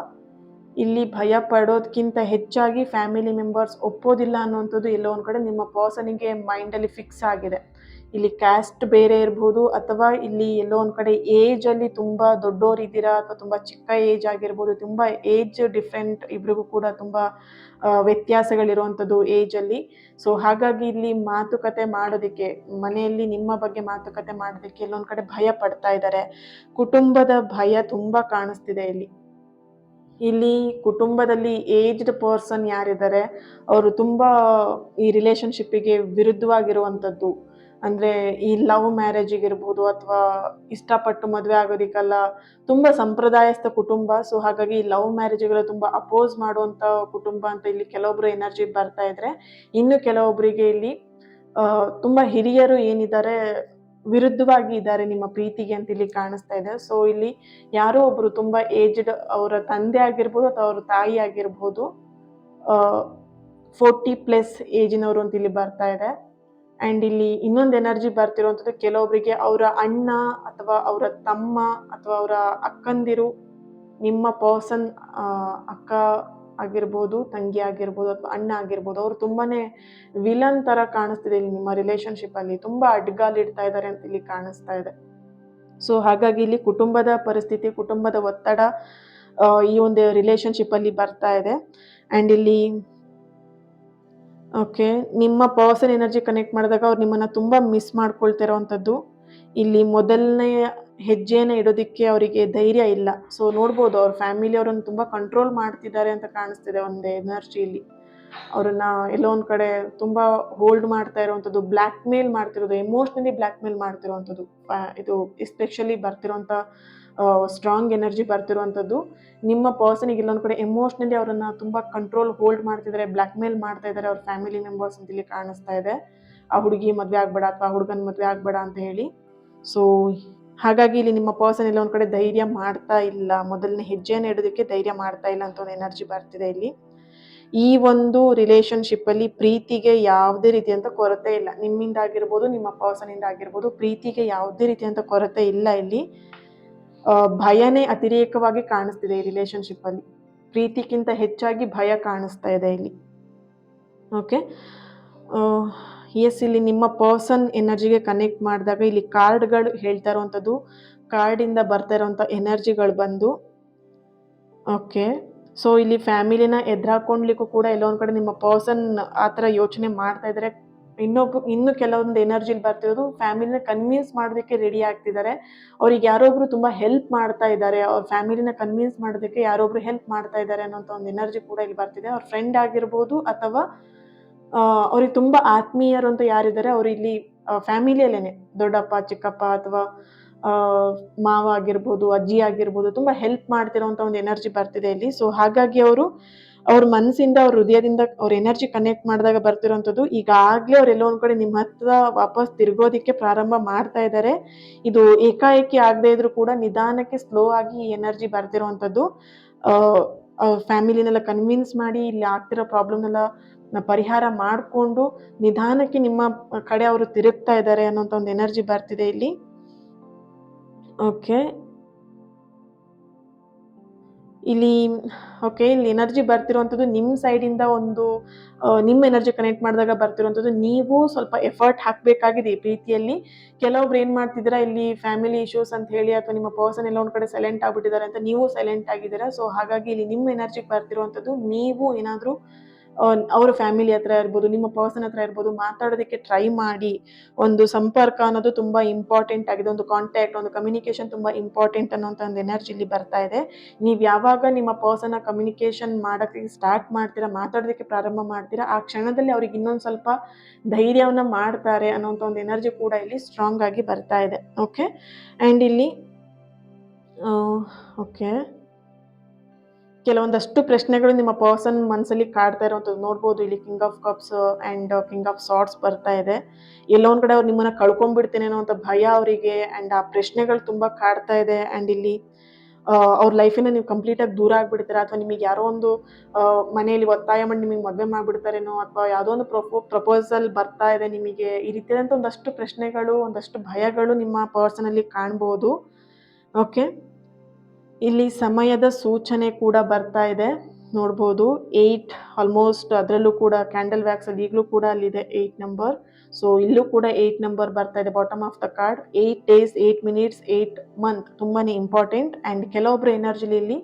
ಇಲ್ಲಿ ಭಯ ಪಡೋದಕ್ಕಿಂತ ಹೆಚ್ಚಾಗಿ ಫ್ಯಾಮಿಲಿ ಮೆಂಬರ್ಸ್ ಒಪ್ಪೋದಿಲ್ಲ ಅನ್ನೋಂಥದ್ದು ಎಲ್ಲೋ ಒಂದು ಕಡೆ ನಿಮ್ಮ ಪರ್ಸನಿಗೆ ಮೈಂಡಲ್ಲಿ ಫಿಕ್ಸ್ ಆಗಿದೆ. ಇಲ್ಲಿ ಕ್ಯಾಸ್ಟ್ ಬೇರೆ ಇರ್ಬೋದು, ಅಥವಾ ಇಲ್ಲಿ ಎಲ್ಲೋ ಒಂದು ಕಡೆ ಏಜಲ್ಲಿ ತುಂಬ ದೊಡ್ಡೋರಿದ್ದೀರಾ, ಅಥವಾ ತುಂಬ ಚಿಕ್ಕ ಏಜ್ ಆಗಿರ್ಬೋದು. ತುಂಬ ಏಜ್ ಡಿಫ್ರೆಂಟ್ ಇಬ್ರಿಗೂ ಕೂಡ ತುಂಬ ವ್ಯತ್ಯಾಸಗಳಿರುವಂಥದ್ದು ಏಜಲ್ಲಿ. ಸೊ ಹಾಗಾಗಿ ಇಲ್ಲಿ ಮಾತುಕತೆ ಮಾಡೋದಕ್ಕೆ, ಮನೆಯಲ್ಲಿ ನಿಮ್ಮ ಬಗ್ಗೆ ಮಾತುಕತೆ ಮಾಡೋದಕ್ಕೆ ಎಲ್ಲೊಂದು ಕಡೆ ಭಯ ಪಡ್ತಾ ಇದ್ದಾರೆ. ಕುಟುಂಬದ ಭಯ ತುಂಬ ಕಾಣಿಸ್ತಿದೆ ಇಲ್ಲಿ ಕುಟುಂಬದಲ್ಲಿ ಏಜ್ಡ್ ಪರ್ಸನ್ ಯಾರಿದ್ದಾರೆ ಅವರು ತುಂಬ ಈ ರಿಲೇಷನ್ಶಿಪ್ಪಿಗೆ ವಿರುದ್ಧವಾಗಿರುವಂಥದ್ದು. ಅಂದರೆ ಈ ಲವ್ ಮ್ಯಾರೇಜಿಗಿರ್ಬೋದು, ಅಥವಾ ಇಷ್ಟಪಟ್ಟು ಮದುವೆ ಆಗೋದಕ್ಕಲ್ಲ, ತುಂಬ ಸಂಪ್ರದಾಯಸ್ಥ ಕುಟುಂಬ. ಸೊ ಹಾಗಾಗಿ ಈ ಲವ್ ಮ್ಯಾರೇಜ್ಗಳು ತುಂಬ ಅಪೋಸ್ ಮಾಡುವಂಥ ಕುಟುಂಬ ಅಂತ ಇಲ್ಲಿ ಕೆಲವೊಬ್ರು ಎನರ್ಜಿ ಬರ್ತಾ ಇದ್ರೆ, ಇನ್ನು ಕೆಲವೊಬ್ಬರಿಗೆ ಇಲ್ಲಿ ತುಂಬ ಹಿರಿಯರು ಏನಿದ್ದಾರೆ ವಿರುದ್ಧವಾಗಿ ಇದ್ದಾರೆ ನಿಮ್ಮ ಪ್ರೀತಿಗೆ ಅಂತ ಇಲ್ಲಿ ಕಾಣಿಸ್ತಾ ಇದೆ. ಸೊ ಇಲ್ಲಿ ಯಾರೋ ಒಬ್ರು ತುಂಬ ಏಜ್ಡ್, ಅವರ ತಂದೆ ಆಗಿರ್ಬೋದು ಅಥವಾ ಅವ್ರ ತಾಯಿ ಆಗಿರ್ಬೋದು, 40+ ಏಜಿನವರು ಅಂತ ಇಲ್ಲಿ ಬರ್ತಾ ಇದೆ. ಆ್ಯಂಡ್ ಇಲ್ಲಿ ಇನ್ನೊಂದು ಎನರ್ಜಿ ಬರ್ತಿರೋಂಥದ್ದು, ಕೆಲವೊಬ್ಬರಿಗೆ ಅವರ ಅಣ್ಣ ಅಥವಾ ಅವರ ತಮ್ಮ ಅಥವಾ ಅವರ ಅಕ್ಕಂದಿರು, ನಿಮ್ಮ ಪರ್ಸನ್ ಅಕ್ಕ ಆಗಿರ್ಬೋದು, ತಂಗಿ ಆಗಿರ್ಬೋದು, ಅಥವಾ ಅಣ್ಣ ಆಗಿರ್ಬೋದು, ಅವರು ತುಂಬಾ ವಿಲನ್ ಥರ ಕಾಣಿಸ್ತಿದೆ ಇಲ್ಲಿ ನಿಮ್ಮ ರಿಲೇಷನ್ಶಿಪ್ಪಲ್ಲಿ. ತುಂಬ ಅಡ್ಗಾಲಿಡ್ತಾ ಇದ್ದಾರೆ ಅಂತ ಇಲ್ಲಿ ಕಾಣಿಸ್ತಾ ಇದೆ. ಸೊ ಹಾಗಾಗಿ ಇಲ್ಲಿ ಕುಟುಂಬದ ಪರಿಸ್ಥಿತಿ, ಕುಟುಂಬದ ಒತ್ತಡ ಈ ಒಂದು ರಿಲೇಷನ್ಶಿಪ್ಪಲ್ಲಿ ಬರ್ತಾ ಇದೆ. ಆ್ಯಂಡ್ ಇಲ್ಲಿ ಓಕೆ, ನಿಮ್ಮ ಪರ್ಸನ್ ಎನರ್ಜಿ ಕನೆಕ್ಟ್ ಮಾಡಿದಾಗ ಅವ್ರು ನಿಮ್ಮನ್ನು ತುಂಬ ಮಿಸ್ ಮಾಡ್ಕೊಳ್ತಿರೋವಂಥದ್ದು. ಇಲ್ಲಿ ಮೊದಲನೇ ಹೆಜ್ಜೆನ ಇಡೋದಕ್ಕೆ ಅವರಿಗೆ ಧೈರ್ಯ ಇಲ್ಲ. ಸೊ ನೋಡ್ಬೋದು ಅವ್ರ ಫ್ಯಾಮಿಲಿ ಅವರನ್ನು ತುಂಬ ಕಂಟ್ರೋಲ್ ಮಾಡ್ತಿದ್ದಾರೆ ಅಂತ ಕಾಣಿಸ್ತಿದೆ ಒಂದು ಎನರ್ಜಿಯಲ್ಲಿ. ಅವರನ್ನ ಎಲ್ಲೋ ಒಂದು ಕಡೆ ತುಂಬ ಹೋಲ್ಡ್ ಮಾಡ್ತಾ ಇರೋವಂಥದ್ದು, ಬ್ಲ್ಯಾಕ್ ಮೇಲ್ ಮಾಡ್ತಿರೋದು, ಎಮೋಷ್ನಲಿ ಬ್ಲ್ಯಾಕ್ ಮೇಲ್ ಮಾಡ್ತಿರೋವಂಥದ್ದು. ಇದು ಎಸ್ಪೆಷಲಿ ಬರ್ತಿರೋಂಥ ಸ್ಟ್ರಾಂಗ್ ಎನರ್ಜಿ ಬರ್ತಿರುವಂಥದ್ದು. ನಿಮ್ಮ ಪರ್ಸನಿಗೆ ಇಲ್ಲೊಂದು ಕಡೆ ಎಮೋಷ್ನಲಿ ಅವರನ್ನು ತುಂಬ ಕಂಟ್ರೋಲ್ ಹೋಲ್ಡ್ ಮಾಡ್ತಿದ್ದಾರೆ, ಬ್ಲ್ಯಾಕ್ ಮೇಲ್ ಮಾಡ್ತಾ ಇದ್ದಾರೆ ಅವ್ರ ಫ್ಯಾಮಿಲಿ ಮೆಂಬರ್ಸ್ ಅಂತ ಇಲ್ಲಿ ಕಾಣಿಸ್ತಾ ಇದೆ. ಆ ಹುಡುಗಿ ಮದುವೆ ಆಗಬೇಡ ಅಥವಾ ಹುಡುಗನ ಮದುವೆ ಆಗಬೇಡ ಅಂತ ಹೇಳಿ. ಸೊ ಹಾಗಾಗಿ ಇಲ್ಲಿ ನಿಮ್ಮ ಪರ್ಸನ್ ಎಲ್ಲ ಒಂದು ಕಡೆ ಧೈರ್ಯ ಮಾಡ್ತಾ ಇಲ್ಲ, ಮೊದಲನೇ ಹೆಜ್ಜೆಯನ್ನು ಇಡೋದಕ್ಕೆ ಧೈರ್ಯ ಮಾಡ್ತಾ ಇಲ್ಲ ಅಂತ ಒಂದು ಎನರ್ಜಿ ಬರ್ತಿದೆ ಇಲ್ಲಿ. ಈ ಒಂದು ರಿಲೇಷನ್ಶಿಪ್ಪಲ್ಲಿ ಪ್ರೀತಿಗೆ ಯಾವುದೇ ರೀತಿಯಂತ ಕೊರತೆ ಇಲ್ಲ. ನಿಮ್ಮಿಂದ ಆಗಿರ್ಬೋದು, ನಿಮ್ಮ ಪರ್ಸನಿಂದ ಆಗಿರ್ಬೋದು, ಪ್ರೀತಿಗೆ ಯಾವುದೇ ರೀತಿಯಂತ ಕೊರತೆ ಇಲ್ಲ ಇಲ್ಲಿ. ಭಯನೇ ಅತಿರೇಕವಾಗಿ ಕಾಣಿಸ್ತಿದೆ ಈ ರಿಲೇಷನ್ಶಿಪ್ಪಲ್ಲಿ. ಪ್ರೀತಿಗಿಂತ ಹೆಚ್ಚಾಗಿ ಭಯ ಕಾಣಿಸ್ತಾ ಇದೆ ಇಲ್ಲಿ. ಓಕೆ. ಎಸ್, ಇಲ್ಲಿ ನಿಮ್ಮ ಪರ್ಸನ್ ಎನರ್ಜಿಗೆ ಕನೆಕ್ಟ್ ಮಾಡಿದಾಗ ಇಲ್ಲಿ ಕಾರ್ಡ್ಗಳು ಹೇಳ್ತಾ ಇರುವಂಥದ್ದು, ಕಾರ್ಡಿಂದ ಬರ್ತಾ ಇರೋವಂಥ ಎನರ್ಜಿಗಳು ಬಂದು ಓಕೆ. ಸೊ ಇಲ್ಲಿ ಫ್ಯಾಮಿಲಿನ ಎದುರಾಕೊಂಡ್ಲಿಕ್ಕೂ ಕೂಡ ಎಲ್ಲೋ ಒಂದು ಕಡೆ ನಿಮ್ಮ ಪರ್ಸನ್ ಆ ಥರ ಯೋಚನೆ ಮಾಡ್ತಾ ಇದ್ದಾರೆ. ಇನ್ನು ಕೆಲವೊಂದು ಎನರ್ಜಿಲಿ ಬರ್ತಿರೋದು ಫ್ಯಾಮಿಲಿನ ಕನ್ವಿನ್ಸ್ ಮಾಡೋದಕ್ಕೆ ರೆಡಿ ಆಗ್ತಿದ್ದಾರೆ. ಅವ್ರಿಗೆ ಯಾರೊಬ್ರು ತುಂಬ ಹೆಲ್ಪ್ ಮಾಡ್ತಾ ಇದ್ದಾರೆ, ಅವ್ರ ಫ್ಯಾಮಿಲಿನ ಕನ್ವಿನ್ಸ್ ಮಾಡೋದಕ್ಕೆ ಯಾರೊಬ್ರು ಹೆಲ್ಪ್ ಮಾಡ್ತಾ ಇದ್ದಾರೆ ಅನ್ನೋಂಥ ಒಂದು ಎನರ್ಜಿ ಕೂಡ ಇಲ್ಲಿ ಬರ್ತಿದೆ. ಅವ್ರ ಫ್ರೆಂಡ್ ಆಗಿರ್ಬೋದು ಅಥವಾ ಅವ್ರಿಗೆ ತುಂಬ ಆತ್ಮೀಯರು ಅಂತ ಯಾರಿದ್ದಾರೆ ಅವರು ಇಲ್ಲಿ ಫ್ಯಾಮಿಲಿಯಲ್ಲೇನೆ ದೊಡ್ಡಪ್ಪ, ಚಿಕ್ಕಪ್ಪ ಅಥವಾ ಮಾವ ಆಗಿರ್ಬೋದು, ಅಜ್ಜಿ ಆಗಿರ್ಬೋದು, ತುಂಬ ಹೆಲ್ಪ್ ಮಾಡ್ತಿರೋಂಥ ಒಂದು ಎನರ್ಜಿ ಬರ್ತಿದೆ ಇಲ್ಲಿ. ಸೊ ಹಾಗಾಗಿ ಅವ್ರ ಮನಸ್ಸಿಂದ, ಅವ್ರ ಹೃದಯದಿಂದ ಅವ್ರ ಎನರ್ಜಿ ಕನೆಕ್ಟ್ ಮಾಡಿದಾಗ ಬರ್ತಿರೋಂಥದ್ದು, ಈಗಾಗಲೇ ಅವ್ರು ಎಲ್ಲೋ ಒಂದು ಕಡೆ ನಿಮ್ಮ ಹತ್ರ ವಾಪಸ್ ತಿರ್ಗೋದಿಕ್ಕೆ ಪ್ರಾರಂಭ ಮಾಡ್ತಾ ಇದ್ದಾರೆ. ಇದು ಏಕಾಏಕಿ ಆಗದೆ ಇದ್ರೂ ಕೂಡ ನಿಧಾನಕ್ಕೆ ಸ್ಲೋ ಆಗಿ ಈ ಎನರ್ಜಿ ಬರ್ತಿರೋವಂಥದ್ದು. ಫ್ಯಾಮಿಲಿನೆಲ್ಲ ಕನ್ವಿನ್ಸ್ ಮಾಡಿ ಇಲ್ಲಿ ಆಗ್ತಿರೋ ಪ್ರಾಬ್ಲಮ್ನೆಲ್ಲ ಪರಿಹಾರ ಮಾಡಿಕೊಂಡು ನಿಧಾನಕ್ಕೆ ನಿಮ್ಮ ಕಡೆ ಅವರು ತಿರುಗ್ತಾ ಇದ್ದಾರೆ ಅನ್ನೋಂಥ ಒಂದು ಎನರ್ಜಿ ಬರ್ತಿದೆ ಇಲ್ಲಿ. ಓಕೆ. ಇಲ್ಲಿ ಎನರ್ಜಿ ಬರ್ತಿರುವಂಥದ್ದು ನಿಮ್ಮ ಸೈಡಿಂದ ಒಂದು ನಿಮ್ಮ ಎನರ್ಜಿ ಕನೆಕ್ಟ್ ಮಾಡಿದಾಗ ಬರ್ತಿರುವಂಥದ್ದು, ನೀವು ಸ್ವಲ್ಪ ಎಫರ್ಟ್ ಹಾಕಬೇಕಾಗಿದೆ ಈ ಪ್ರೀತಿಯಲ್ಲಿ. ಕೆಲವೊಬ್ರು ಏನು ಮಾಡ್ತಿದ್ದೀರಾ, ಇಲ್ಲಿ ಫ್ಯಾಮಿಲಿ ಇಶ್ಯೂಸ್ ಅಂತ ಹೇಳಿ ಅಥವಾ ನಿಮ್ಮ ಪರ್ಸನ್ ಎಲ್ಲ ಒಂದು ಕಡೆ ಸೈಲೆಂಟ್ ಆಗಿಬಿಟ್ಟಿದ್ದಾರೆ ಅಂತ ನೀವು ಸೈಲೆಂಟ್ ಆಗಿದ್ದೀರಾ. ಸೊ ಹಾಗಾಗಿ ಇಲ್ಲಿ ನಿಮ್ಮ ಎನರ್ಜಿಗೆ ಬರ್ತಿರುವಂಥದ್ದು, ನೀವು ಏನಾದರೂ ಅವ್ರ ಫ್ಯಾಮಿಲಿ ಹತ್ರ ಇರ್ಬೋದು, ನಿಮ್ಮ ಪರ್ಸನ್ ಹತ್ರ ಇರ್ಬೋದು, ಮಾತಾಡೋದಕ್ಕೆ ಟ್ರೈ ಮಾಡಿ. ಒಂದು ಸಂಪರ್ಕ ಅನ್ನೋದು ತುಂಬ ಇಂಪಾರ್ಟೆಂಟ್ ಆಗಿದೆ. ಒಂದು ಕಾಂಟ್ಯಾಕ್ಟ್, ಒಂದು ಕಮ್ಯುನಿಕೇಷನ್ ತುಂಬ ಇಂಪಾರ್ಟೆಂಟ್ ಅನ್ನೋಂಥ ಒಂದು ಎನರ್ಜಿ ಇಲ್ಲಿ ಬರ್ತಾ ಇದೆ. ನೀವು ಯಾವಾಗ ನಿಮ್ಮ ಪರ್ಸನ್ನ ಕಮ್ಯುನಿಕೇಷನ್ ಮಾಡೋಕ್ಕೆ ಸ್ಟಾರ್ಟ್ ಮಾಡ್ತೀರಾ, ಮಾತಾಡೋದಕ್ಕೆ ಪ್ರಾರಂಭ ಮಾಡ್ತೀರಾ, ಆ ಕ್ಷಣದಲ್ಲಿ ಅವ್ರಿಗೆ ಇನ್ನೊಂದು ಸ್ವಲ್ಪ ಧೈರ್ಯವನ್ನು ಮಾಡ್ತಾರೆ ಅನ್ನೋಂಥ ಒಂದು ಎನರ್ಜಿ ಕೂಡ ಇಲ್ಲಿ ಸ್ಟ್ರಾಂಗ್ ಆಗಿ ಬರ್ತಾ ಇದೆ. ಓಕೆ. ಆ್ಯಂಡ್ ಇಲ್ಲಿ ಓಕೆ, ಕೆಲವೊಂದಷ್ಟು ಪ್ರಶ್ನೆಗಳು ನಿಮ್ಮ ಪರ್ಸನ್ ಮನಸ್ಸಲ್ಲಿ ಕಾಡ್ತಾ ಇರೋವಂಥದ್ದು ನೋಡ್ಬೋದು. ಇಲ್ಲಿ king of cups and king of sorts ಬರ್ತಾ ಇದೆ. ಎಲ್ಲೋ ಒಂದು ಕಡೆ ಅವ್ರು ನಿಮ್ಮನ್ನು ಕಳ್ಕೊಂಡ್ಬಿಡ್ತೇನೆ ಅನ್ನೋಂಥ ಭಯ ಅವರಿಗೆ, ಆ್ಯಂಡ್ ಆ ಪ್ರಶ್ನೆಗಳು ತುಂಬ ಕಾಡ್ತಾ ಇದೆ. ಆ್ಯಂಡ್ ಇಲ್ಲಿ ಅವ್ರ ಲೈಫಿಂದ ನೀವು ಕಂಪ್ಲೀಟಾಗಿ ದೂರ ಆಗಿಬಿಡ್ತೀರಾ, ಅಥವಾ ನಿಮಗೆ ಯಾರೋ ಒಂದು ಮನೆಯಲ್ಲಿ ಒತ್ತಾಯ ಮಾಡಿ ನಿಮಗೆ ಮದುವೆ ಮಾಡಿಬಿಡ್ತಾರೇನೋ, ಅಥವಾ ಯಾವುದೋ ಒಂದು ಪ್ರಪೋಸಲ್ ಬರ್ತಾ ಇದೆ ನಿಮಗೆ. ಈ ರೀತಿಯಾದಂಥ ಒಂದಷ್ಟು ಪ್ರಶ್ನೆಗಳು, ಒಂದಷ್ಟು ಭಯಗಳು ನಿಮ್ಮ ಪರ್ಸನಲ್ಲಿ ಕಾಣ್ಬೋದು. ಓಕೆ. ಇಲ್ಲಿ ಸಮಯದ ಸೂಚನೆ ಕೂಡ ಬರ್ತಾ ಇದೆ ನೋಡ್ಬೋದು. 8 ಆಲ್ಮೋಸ್ಟ್, ಅದರಲ್ಲೂ ಕೂಡ ಕ್ಯಾಂಡಲ್ ವ್ಯಾಕ್ಸಲ್ಲಿ ಈಗಲೂ ಕೂಡ ಅಲ್ಲಿದೆ 8 ನಂಬರ್. ಸೊ ಇಲ್ಲೂ ಕೂಡ 8 ನಂಬರ್ ಬರ್ತಾ ಇದೆ bottom of the card. 8 days, 8 minutes, 8 month ತುಂಬಾ ಇಂಪಾರ್ಟೆಂಟ್. ಆ್ಯಂಡ್ ಕೆಲವೊಬ್ಬರು ಎನರ್ಜಿಲಿ ಇಲ್ಲಿ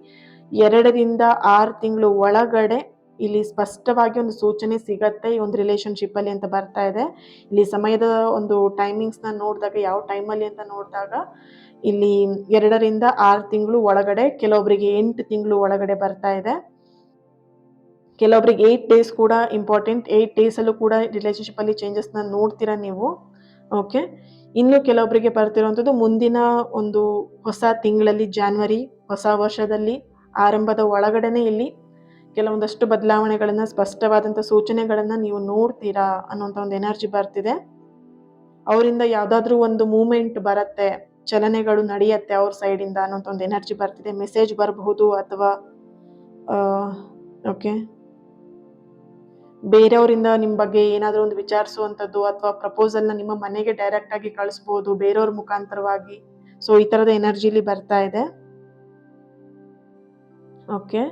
2 ರಿಂದ 6 ತಿಂಗಳು ಒಳಗಡೆ ಇಲ್ಲಿ ಸ್ಪಷ್ಟವಾಗಿ ಒಂದು ಸೂಚನೆ ಸಿಗತ್ತೆ ಈ ಒಂದು ರಿಲೇಷನ್ಶಿಪ್ಪಲ್ಲಿ ಅಂತ ಬರ್ತಾ ಇದೆ. ಇಲ್ಲಿ ಸಮಯದ ಒಂದು ಟೈಮಿಂಗ್ಸ್ನ ನೋಡಿದಾಗ, ಯಾವ ಟೈಮಲ್ಲಿ ಅಂತ ನೋಡಿದಾಗ ಇಲ್ಲಿ 2 ರಿಂದ 6 ತಿಂಗಳು ಒಳಗಡೆ, ಕೆಲವೊಬ್ಬರಿಗೆ 8 ತಿಂಗಳು ಒಳಗಡೆ ಬರ್ತಾ ಇದೆ. ಕೆಲವೊಬ್ಬರಿಗೆ 8 ಡೇಸ್ ಕೂಡ ಇಂಪಾರ್ಟೆಂಟ್. 8 ಡೇಸಲ್ಲೂ ಕೂಡ ರಿಲೇಷನ್ಶಿಪ್ಪಲ್ಲಿ ಚೇಂಜಸ್ನ ನೋಡ್ತೀರಾ ನೀವು. ಓಕೆ. ಇನ್ನು ಕೆಲವೊಬ್ಬರಿಗೆ ಬರ್ತಿರೋವಂಥದ್ದು ಮುಂದಿನ ಒಂದು ಹೊಸ ತಿಂಗಳಲ್ಲಿ, ಜಾನ್ವರಿ ಹೊಸ ವರ್ಷದಲ್ಲಿ ಆರಂಭದ ಒಳಗಡೆನೆ ಇಲ್ಲಿ ಕೆಲವೊಂದಷ್ಟು ಬದಲಾವಣೆಗಳನ್ನು, ಸ್ಪಷ್ಟವಾದಂಥ ಸೂಚನೆಗಳನ್ನು ನೀವು ನೋಡ್ತೀರಾ ಅನ್ನೋಂಥ ಒಂದು ಎನರ್ಜಿ ಬರ್ತಿದೆ. ಅವರಿಂದ ಯಾವುದಾದ್ರೂ ಒಂದು ಮೂಮೆಂಟ್ ಬರುತ್ತೆ, ಚಲನೆಗಳು ನಡೆಯುತ್ತೆ ಅವ್ರ ಸೈಡಿಂದ ಅನ್ನೋಂಥ ಒಂದು ಎನರ್ಜಿ ಬರ್ತಿದೆ. ಮೆಸೇಜ್ ಬರಬಹುದು, ಅಥವಾ ಓಕೆ, ಬೇರೆಯವರಿಂದ ನಿಮ್ಮ ಬಗ್ಗೆ ಏನಾದರೂ ಒಂದು ವಿಚಾರಿಸುವಂಥದ್ದು, ಅಥವಾ ಪ್ರಪೋಸಲ್ನ ನಿಮ್ಮ ಮನೆಗೆ ಡೈರೆಕ್ಟಾಗಿ ಕಳಿಸ್ಬೋದು ಬೇರೆಯವ್ರ ಮುಖಾಂತರವಾಗಿ. ಸೊ ಈ ಥರದ ಎನರ್ಜಿಲಿ ಬರ್ತಾ ಇದೆ. ಓಕೆ.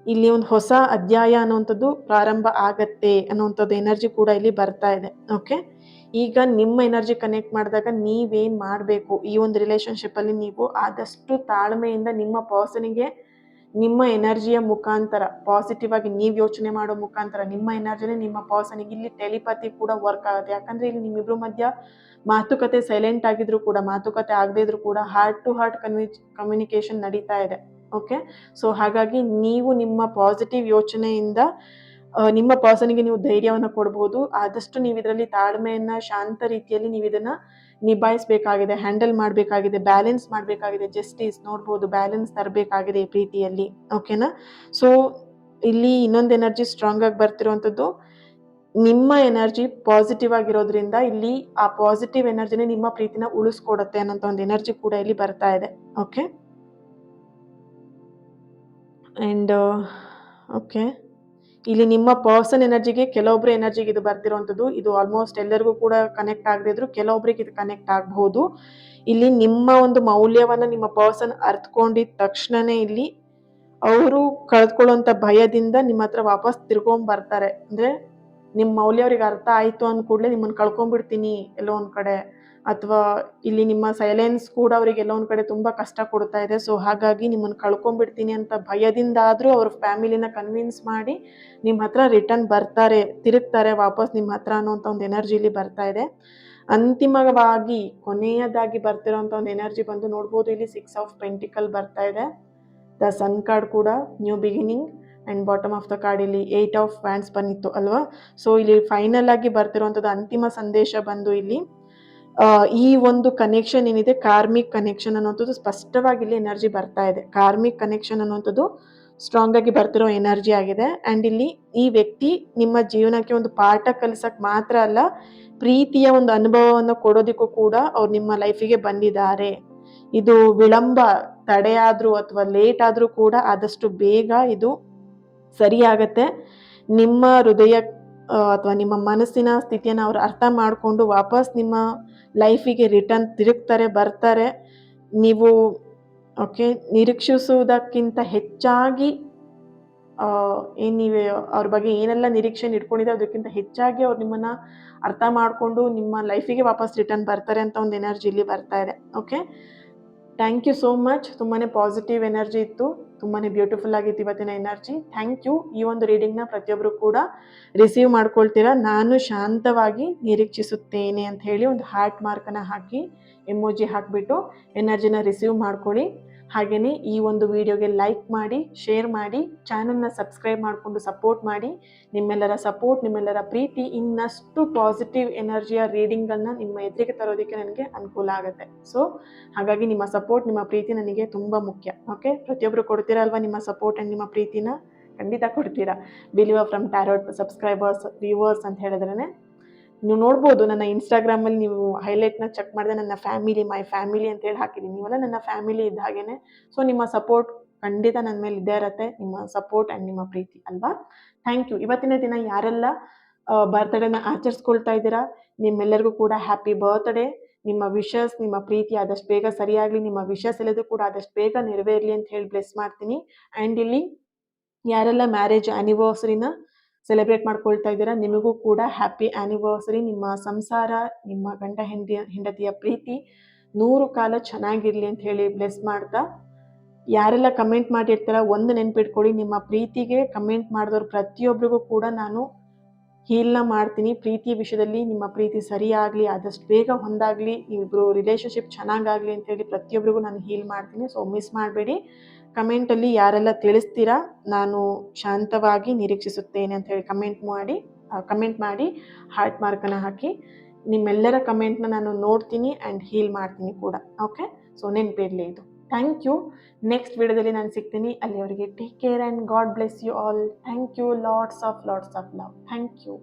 ಇಲ್ಲಿ ಒಂದು ಹೊಸ ಅಧ್ಯಾಯ ಅನ್ನುವಂಥದ್ದು ಪ್ರಾರಂಭ ಆಗತ್ತೆ ಅನ್ನುವಂಥದ್ದು ಎನರ್ಜಿ ಕೂಡ ಇಲ್ಲಿ ಬರ್ತಾ ಇದೆ. ಓಕೆ. ಈಗ ನಿಮ್ಮ ಎನರ್ಜಿ ಕನೆಕ್ಟ್ ಮಾಡಿದಾಗ ನೀವೇನು ಮಾಡಬೇಕು, ಈ ಒಂದು ರಿಲೇಷನ್ಶಿಪ್ಪಲ್ಲಿ ನೀವು ಆದಷ್ಟು ತಾಳ್ಮೆಯಿಂದ ನಿಮ್ಮ ಪರ್ಸನಿಗೆ ನಿಮ್ಮ ಎನರ್ಜಿಯ ಮುಖಾಂತರ ಪಾಸಿಟಿವ್ ಆಗಿ ನೀವು ಯೋಚನೆ ಮಾಡೋ ಮುಖಾಂತರ ನಿಮ್ಮ ಎನರ್ಜಿನೇ ನಿಮ್ಮ ಪರ್ಸನಿಗೆ, ಇಲ್ಲಿ ಟೆಲಿಪತಿ ಕೂಡ ವರ್ಕ್ ಆಗುತ್ತೆ. ಯಾಕಂದರೆ ಇಲ್ಲಿ ನಿಮ್ಮಿಬ್ರು ಮಧ್ಯ ಮಾತುಕತೆ ಸೈಲೆಂಟ್ ಆಗಿದ್ರು ಕೂಡ, ಮಾತುಕತೆ ಆಗದೇ ಇದ್ರು ಕೂಡ ಹಾರ್ಟ್ ಟು ಹಾರ್ಟ್ ಕಮ್ಯುನಿಕೇಷನ್ ನಡೀತಾ ಇದೆ. ಓಕೆ. ಸೊ ಹಾಗಾಗಿ ನೀವು ನಿಮ್ಮ ಪಾಸಿಟಿವ್ ಯೋಚನೆಯಿಂದ ನಿಮ್ಮ ಪರ್ಸನ್ಗೆ ನೀವು ಧೈರ್ಯವನ್ನು ಕೊಡ್ಬೋದು. ಆದಷ್ಟು ನೀವು ಇದರಲ್ಲಿ ತಾಳ್ಮೆಯನ್ನು, ಶಾಂತ ರೀತಿಯಲ್ಲಿ ನೀವು ಇದನ್ನು ನಿಭಾಯಿಸಬೇಕಾಗಿದೆ, ಹ್ಯಾಂಡಲ್ ಮಾಡಬೇಕಾಗಿದೆ, ಬ್ಯಾಲೆನ್ಸ್ ಮಾಡಬೇಕಾಗಿದೆ. ಜಸ್ಟಿಸ್ ನೋಡ್ಬೋದು, ಬ್ಯಾಲೆನ್ಸ್ ತರಬೇಕಾಗಿದೆ ಈ ಪ್ರೀತಿಯಲ್ಲಿ. ಓಕೆನಾ. ಸೊ ಇಲ್ಲಿ ಇನ್ನೊಂದು ಎನರ್ಜಿ ಸ್ಟ್ರಾಂಗ್ ಆಗಿ ಬರ್ತಿರುವಂಥದ್ದು, ನಿಮ್ಮ ಎನರ್ಜಿ ಪಾಸಿಟಿವ್ ಆಗಿರೋದ್ರಿಂದ ಇಲ್ಲಿ ಆ ಪಾಸಿಟಿವ್ ಎನರ್ಜಿನೇ ನಿಮ್ಮ ಪ್ರೀತಿನ ಉಳಿಸ್ಕೊಡುತ್ತೆ ಅನ್ನೋಂಥ ಒಂದು ಎನರ್ಜಿ ಕೂಡ ಇಲ್ಲಿ ಬರ್ತಾ ಇದೆ. ಓಕೆ. ಆ್ಯಂಡ್ ಓಕೆ, ಇಲ್ಲಿ ನಿಮ್ಮ ಪರ್ಸನ್ ಎನರ್ಜಿಗೆ ಕೆಲವೊಬ್ಬರ ಎನರ್ಜಿಗೆ ಇದು ಬರ್ತಿರೋವಂಥದ್ದು. ಇದು ಆಲ್ಮೋಸ್ಟ್ ಎಲ್ಲರಿಗೂ ಕೂಡ ಕನೆಕ್ಟ್ ಆಗದೇ ಇದ್ರು ಕೆಲವೊಬ್ಬರಿಗೆ ಇದು ಕನೆಕ್ಟ್ ಆಗಬಹುದು. ಇಲ್ಲಿ ನಿಮ್ಮ ಒಂದು ಮೌಲ್ಯವನ್ನು ನಿಮ್ಮ ಪರ್ಸನ್ ಅರ್ಥಕೊಂಡಿದ ತಕ್ಷಣನೇ ಇಲ್ಲಿ ಅವರು ಕಳೆದುಕೊಳ್ಳುವಂಥ ಭಯದಿಂದ ನಿಮ್ಮ ಹತ್ರ ವಾಪಸ್ ಬರ್ತಾರೆ. ಅಂದರೆ ನಿಮ್ಮ ಮೌಲ್ಯ ಅವ್ರಿಗೆ ಅರ್ಥ ಆಯಿತು ಅಂದ ಕೂಡಲೇ ನಿಮ್ಮನ್ನು ಕಳ್ಕೊಂಡ್ಬಿಡ್ತೀನಿ ಎಲ್ಲೋ ಒಂದು ಕಡೆ, ಅಥವಾ ಇಲ್ಲಿ ನಿಮ್ಮ ಸೈಲೆನ್ಸ್ ಕೂಡ ಅವರಿಗೆ ಎಲ್ಲೋ ಒಂದು ಕಡೆ ತುಂಬ ಕಷ್ಟ ಕೊಡ್ತಾ ಇದೆ. ಸೊ ಹಾಗಾಗಿ ನಿಮ್ಮನ್ನು ಕಳ್ಕೊಂಡ್ಬಿಡ್ತೀನಿ ಅಂತ ಭಯದಿಂದಾದರೂ ಅವ್ರ ಫ್ಯಾಮಿಲಿನ ಕನ್ವಿನ್ಸ್ ಮಾಡಿ ನಿಮ್ಮ ಹತ್ರ ರಿಟರ್ನ್ ಬರ್ತಾರೆ, ತಿರುಗ್ತಾರೆ ವಾಪಸ್ ನಿಮ್ಮ ಹತ್ರ ಅನ್ನೋಂಥ ಒಂದು ಎನರ್ಜಿಲಿ ಬರ್ತಾ ಇದೆ. ಅಂತಿಮವಾಗಿ ಕೊನೆಯದಾಗಿ ಬರ್ತಿರೋಂಥ ಒಂದು ಎನರ್ಜಿ ಬಂದು ನೋಡ್ಬೋದು, ಇಲ್ಲಿ 6 ಆಫ್ ಪೆಂಟಿಕಲ್ ಬರ್ತಾ ಇದೆ. ದ ಸನ್ ಕಾರ್ಡ್ ಕೂಡ new beginning, and bottom of the card ಇಲ್ಲಿ 8 ಆಫ್ ವ್ಯಾಂಡ್ಸ್ ಬಂದಿತ್ತು ಅಲ್ವಾ. ಸೊ ಇಲ್ಲಿ ಫೈನಲ್ ಆಗಿ ಬರ್ತಿರುವಂಥದ್ದು ಅಂತಿಮ ಸಂದೇಶ ಬಂದು ಇಲ್ಲಿ ಈ ಒಂದು ಕನೆಕ್ಷನ್ ಏನಿದೆ, ಕಾರ್ಮಿಕ್ ಕನೆಕ್ಷನ್ ಅನ್ನುವಂಥದ್ದು ಸ್ಪಷ್ಟವಾಗಿ ಇಲ್ಲಿ ಎನರ್ಜಿ ಬರ್ತಾ ಇದೆ. ಕಾರ್ಮಿಕ್ ಕನೆಕ್ಷನ್ ಅನ್ನುವಂಥದ್ದು ಸ್ಟ್ರಾಂಗ್ ಆಗಿ ಬರ್ತಿರೋ ಎನರ್ಜಿ ಆಗಿದೆ. ಆ್ಯಂಡ್ ಇಲ್ಲಿ ಈ ವ್ಯಕ್ತಿ ನಿಮ್ಮ ಜೀವನಕ್ಕೆ ಒಂದು ಪಾಠ ಕಲಿಸಕ್ಕೆ ಮಾತ್ರ ಅಲ್ಲ, ಪ್ರೀತಿಯ ಒಂದು ಅನುಭವವನ್ನು ಕೊಡೋದಕ್ಕೂ ಕೂಡ ಅವ್ರು ನಿಮ್ಮ ಲೈಫಿಗೆ ಬಂದಿದ್ದಾರೆ. ಇದು ವಿಳಂಬ, ತಡೆಯಾದರೂ ಅಥವಾ ಲೇಟ್ ಆದರೂ ಕೂಡ ಆದಷ್ಟು ಬೇಗ ಇದು ಸರಿಯಾಗತ್ತೆ. ನಿಮ್ಮ ಹೃದಯ ಅಥವಾ ನಿಮ್ಮ ಮನಸ್ಸಿನ ಸ್ಥಿತಿಯನ್ನು ಅವ್ರು ಅರ್ಥ ಮಾಡಿಕೊಂಡು ವಾಪಸ್ ನಿಮ್ಮ ಲೈಫಿಗೆ ರಿಟರ್ನ್ ತಿರುಗ್ತಾರೆ, ಬರ್ತಾರೆ. ನೀವು ನಿರೀಕ್ಷಿಸುವುದಕ್ಕಿಂತ ಹೆಚ್ಚಾಗಿ ಏನು ನೀವು ಅವ್ರ ಬಗ್ಗೆ ಏನೆಲ್ಲ ನಿರೀಕ್ಷೆ ಇಟ್ಕೊಂಡಿದ್ದಾರೆ ಅದಕ್ಕಿಂತ ಹೆಚ್ಚಾಗಿ ಅವ್ರು ನಿಮ್ಮನ್ನು ಅರ್ಥ ಮಾಡಿಕೊಂಡು ನಿಮ್ಮ ಲೈಫಿಗೆ ವಾಪಸ್ ರಿಟರ್ನ್ ಬರ್ತಾರೆ ಅಂತ ಒಂದು ಎನರ್ಜಿ ಇಲ್ಲಿ ಬರ್ತಾ ಇದೆ. Okay, thank you so much. ತುಂಬಾ ಪಾಸಿಟಿವ್ ಎನರ್ಜಿ ಇತ್ತು, ತುಂಬಾ ಬ್ಯೂಟಿಫುಲ್ ಆಗಿತ್ತು ಇವತ್ತಿನ ಎನರ್ಜಿ. Thank you. ಈ ಒಂದು ರೀಡಿಂಗ್ನ ಪ್ರತಿಯೊಬ್ಬರು ಕೂಡ ರಿಸೀವ್ ಮಾಡ್ಕೊಳ್ತೀರಾ. ನಾನು ಶಾಂತವಾಗಿ ನಿರೀಕ್ಷಿಸುತ್ತೇನೆ ಅಂತ ಹೇಳಿ ಒಂದು ಹಾರ್ಟ್ ಮಾರ್ಕನ್ನು ಹಾಕಿ ಎಮೋಜಿ ಹಾಕಿಬಿಟ್ಟು ಎನರ್ಜಿನ ರಿಸೀವ್ ಮಾಡ್ಕೊಳ್ಳಿ. ಹಾಗೆಯೇ ಈ ಒಂದು ವಿಡಿಯೋಗೆ ಲೈಕ್ ಮಾಡಿ, ಶೇರ್ ಮಾಡಿ, ಚಾನಲ್ನ ಸಬ್ಸ್ಕ್ರೈಬ್ ಮಾಡಿಕೊಂಡು ಸಪೋರ್ಟ್ ಮಾಡಿ. ನಿಮ್ಮೆಲ್ಲರ ಸಪೋರ್ಟ್, ನಿಮ್ಮೆಲ್ಲರ ಪ್ರೀತಿ ಇನ್ನಷ್ಟು ಪಾಸಿಟಿವ್ ಎನರ್ಜಿಯ ರೀಡಿಂಗನ್ನು ನಿಮ್ಮ ಎದುರಿಗೆ ತರೋದಕ್ಕೆ ನನಗೆ ಅನುಕೂಲ ಆಗುತ್ತೆ. ಸೊ ಹಾಗಾಗಿ ನಿಮ್ಮ ಸಪೋರ್ಟ್, ನಿಮ್ಮ ಪ್ರೀತಿ ನನಗೆ ತುಂಬ ಮುಖ್ಯ. ಓಕೆ, ಪ್ರತಿಯೊಬ್ಬರು ಕೊಡ್ತೀರಾ ಅಲ್ವಾ ನಿಮ್ಮ ಸಪೋರ್ಟ್ ಆ್ಯಂಡ್ ನಿಮ್ಮ ಪ್ರೀತಿನ? ಖಂಡಿತ ಕೊಡ್ತೀರಾ. Believer from tarot subscribers, viewers ಅಂತ ಹೇಳಿದ್ರೇ ನೀವು ನೋಡ್ಬೋದು. ನನ್ನ ಇನ್ಸ್ಟಾಗ್ರಾಮಲ್ಲಿ ನೀವು ಹೈಲೈಟ್ನ ಚೆಕ್ ಮಾಡಿದೆ, ನನ್ನ ಫ್ಯಾಮಿಲಿ, ಮೈ ಫ್ಯಾಮಿಲಿ ಅಂತೇಳಿ ಹಾಕಿದ್ದೀನಿ. ನೀವೆಲ್ಲ ನನ್ನ ಫ್ಯಾಮಿಲಿ ಇದ್ದ ಹಾಗೇ. ಸೊ ನಿಮ್ಮ ಸಪೋರ್ಟ್ ಖಂಡಿತ ನನ್ನ ಮೇಲೆ ಇದ್ದೇ ಇರುತ್ತೆ, ನಿಮ್ಮ ಸಪೋರ್ಟ್ ಆ್ಯಂಡ್ ನಿಮ್ಮ ಪ್ರೀತಿ ಅಲ್ವಾ. Thank you. ಇವತ್ತಿನ ದಿನ ಯಾರೆಲ್ಲ ಬರ್ತ್ಡೇನ ಆಚರಿಸ್ಕೊಳ್ತಾ ಇದ್ದೀರಾ, ನಿಮ್ಮೆಲ್ಲರಿಗೂ ಕೂಡ ಹ್ಯಾಪಿ ಬರ್ತ್ಡೇ. ನಿಮ್ಮ ವಿಶಸ್, ನಿಮ್ಮ ಪ್ರೀತಿ ಆದಷ್ಟು ಬೇಗ ಸರಿಯಾಗಲಿ, ನಿಮ್ಮ ವಿಶಸ್ ಎಲ್ಲದೂ ಕೂಡ ಆದಷ್ಟು ಬೇಗ ನೆರವೇರಲಿ ಅಂತ ಹೇಳಿ ಬ್ಲೆಸ್ ಮಾಡ್ತೀನಿ. ಆ್ಯಂಡ್ ಇಲ್ಲಿ ಯಾರೆಲ್ಲ ಮ್ಯಾರೇಜ್ ಆ್ಯನಿವರ್ಸರಿನ ಸೆಲೆಬ್ರೇಟ್ ಮಾಡ್ಕೊಳ್ತಾ ಇದ್ದೀರಾ, ನಿಮಗೂ ಕೂಡ ಹ್ಯಾಪಿ ಆ್ಯನಿವರ್ಸರಿ. ನಿಮ್ಮ ಸಂಸಾರ, ನಿಮ್ಮ ಗಂಡ ಹೆಂಡತಿಯ ಪ್ರೀತಿ 100 ಕಾಲ ಚೆನ್ನಾಗಿರಲಿ ಅಂತ ಹೇಳಿ ಬ್ಲೆಸ್ ಮಾಡ್ತಾ, ಯಾರೆಲ್ಲ ಕಮೆಂಟ್ ಮಾಡಿರ್ತಾರ ಒಂದು ನೆನ್ಪಿಟ್ಕೊಳ್ಳಿ, ನಿಮ್ಮ ಪ್ರೀತಿಗೆ ಕಮೆಂಟ್ ಮಾಡಿದವ್ರು ಪ್ರತಿಯೊಬ್ಬರಿಗೂ ಕೂಡ ನಾನು ಹೀಲ್ನ ಮಾಡ್ತೀನಿ. ಪ್ರೀತಿ ವಿಷಯದಲ್ಲಿ ನಿಮ್ಮ ಪ್ರೀತಿ ಸರಿಯಾಗಲಿ, ಆದಷ್ಟು ಬೇಗ ಹೊಂದಾಗಲಿ, ನೀವಿಬ್ಬರು ರಿಲೇಷನ್ಶಿಪ್ ಚೆನ್ನಾಗಾಗಲಿ ಅಂತೇಳಿ ಪ್ರತಿಯೊಬ್ಬರಿಗೂ ನಾನು ಹೀಲ್ ಮಾಡ್ತೀನಿ. ಸೊ ಮಿಸ್ ಮಾಡಬೇಡಿ. ಕಮೆಂಟಲ್ಲಿ ಯಾರೆಲ್ಲ ತಿಳಿಸ್ತೀರಾ ನಾನು ಶಾಂತವಾಗಿ ನಿರೀಕ್ಷಿಸುತ್ತೇನೆ ಅಂತ ಹೇಳಿ ಕಮೆಂಟ್ ಮಾಡಿ ಹಾರ್ಟ್ ಮಾರ್ಕನ್ನು ಹಾಕಿ. ನಿಮ್ಮೆಲ್ಲರ ಕಮೆಂಟ್ನ ನಾನು ನೋಡ್ತೀನಿ ಆ್ಯಂಡ್ ಹೀಲ್ ಮಾಡ್ತೀನಿ ಕೂಡ. ಓಕೆ, ಸೊ ನೆನಪಿರಲಿ ಇದು. Thank you. ನೆಕ್ಸ್ಟ್ ವಿಡಿಯೋದಲ್ಲಿ ನಾನು ಸಿಗ್ತೀನಿ. ಅಲ್ಲಿವರೆಗೆ take care and God bless you all. Thank you. Lots of love. Thank you.